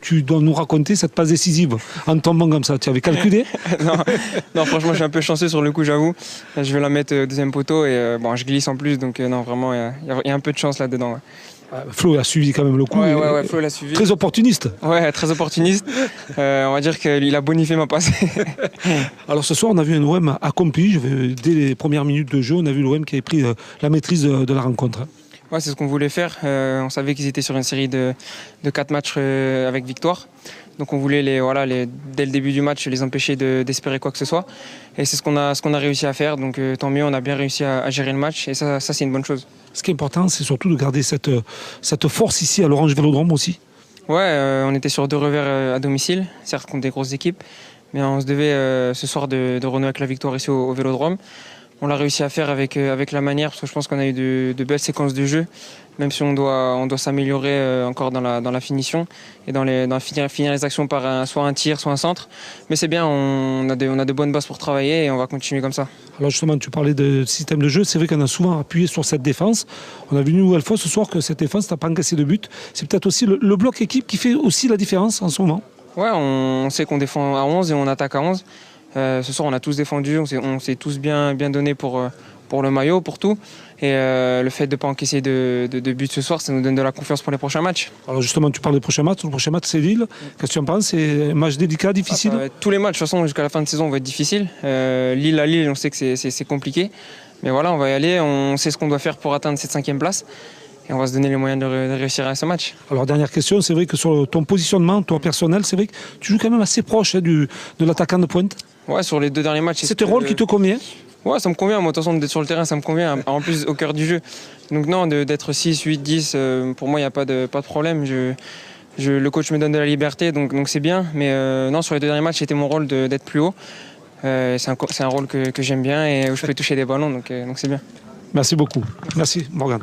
tu dois nous raconter cette passe décisive en tombant comme ça. Tu avais calculé? Non, franchement, je suis un peu chanceux sur le coup, j'avoue. Je vais la mettre au deuxième poteau et je glisse en plus. Donc, non, vraiment, il y a un peu de chance là-dedans. Ouais. Flo a suivi quand même le coup. Ouais, Flo l'a suivi. Très opportuniste. Ouais, très opportuniste. On va dire qu'il a bonifié ma passe. Alors ce soir, on a vu un OM accompli. Dès les premières minutes de jeu, on a vu l'OM qui avait pris la maîtrise de la rencontre. Ouais, c'est ce qu'on voulait faire. On savait qu'ils étaient sur une série de 4 matchs avec victoire. Donc on voulait dès le début du match les empêcher d'espérer quoi que ce soit. Et c'est ce qu'on a réussi à faire. Donc tant mieux, on a bien réussi à gérer le match. Et ça c'est une bonne chose. Ce qui est important, c'est surtout de garder cette force ici à l'Orange Vélodrome aussi. Ouais, on était sur 2 revers à domicile, certes contre des grosses équipes. Mais on se devait ce soir de renouer avec la victoire ici au Vélodrome. On l'a réussi à faire avec la manière, parce que je pense qu'on a eu de belles séquences de jeu, même si on doit s'améliorer encore dans la finition et finir les actions par soit un tir, soit un centre. Mais c'est bien, on a de bonnes bases pour travailler et on va continuer comme ça. Alors justement, tu parlais de système de jeu, c'est vrai qu'on a souvent appuyé sur cette défense. On a vu une nouvelle fois ce soir que cette défense n'a pas encaissé de but. C'est peut-être aussi le bloc équipe qui fait aussi la différence en ce moment. Ouais, on sait qu'on défend à 11 et on attaque à 11. Ce soir, on a tous défendu, on s'est tous bien donné pour le maillot, pour tout. Et le fait de ne pas encaisser de but ce soir, ça nous donne de la confiance pour les prochains matchs. Alors justement, tu parles des prochains matchs. Le prochain match, c'est Lille. Qu'est-ce que tu en penses? C'est un match délicat, difficile? Tous les matchs, de toute façon, jusqu'à la fin de saison, vont être difficiles. Lille à Lille, on sait que c'est compliqué. Mais voilà, on va y aller. On sait ce qu'on doit faire pour atteindre cette 5e place. Et on va se donner les moyens de réussir à ce match. Alors dernière question, c'est vrai que sur ton positionnement, toi personnel, c'est vrai que tu joues quand même assez proche de l'attaquant de pointe. Ouais, sur les 2 derniers matchs. C'est un rôle qui te convient? Ouais, ça me convient. Moi, de toute façon, d'être sur le terrain, ça me convient. En plus, au cœur du jeu. Donc non, d'être 6, 8, 10, pour moi, il n'y a pas de problème. Le coach me donne de la liberté, donc c'est bien. Mais non, sur les 2 derniers matchs, c'était mon rôle d'être plus haut. C'est un rôle que j'aime bien et où je peux toucher des ballons, donc c'est bien. Merci beaucoup. Merci, Morgane.